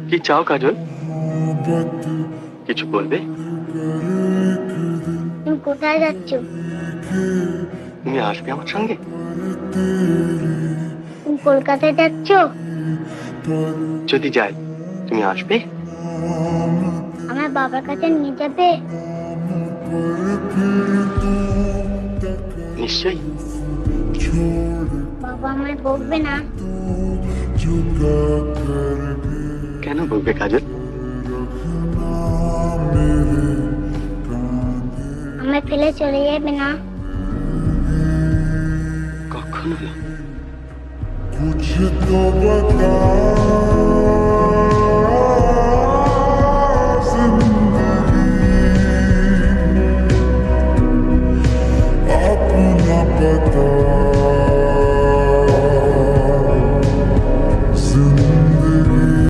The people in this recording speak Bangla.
কি চাও কাজল? কিছু বলবে? তুমি কোথায় যাচ্ছ? তুমি আসবে আমার সঙ্গে? তুমি কলকাতায় যাচ্ছ? যদি যাই তুমি আসবে? আমার বাবার কাছে নিয়ে যাবে? নিশ্চয়ই। বাবা আমায় বকবে না? কেন বলবে কাজল? আমায় ফেলে চলে যাবে না? কখনো না। कुछ तो बता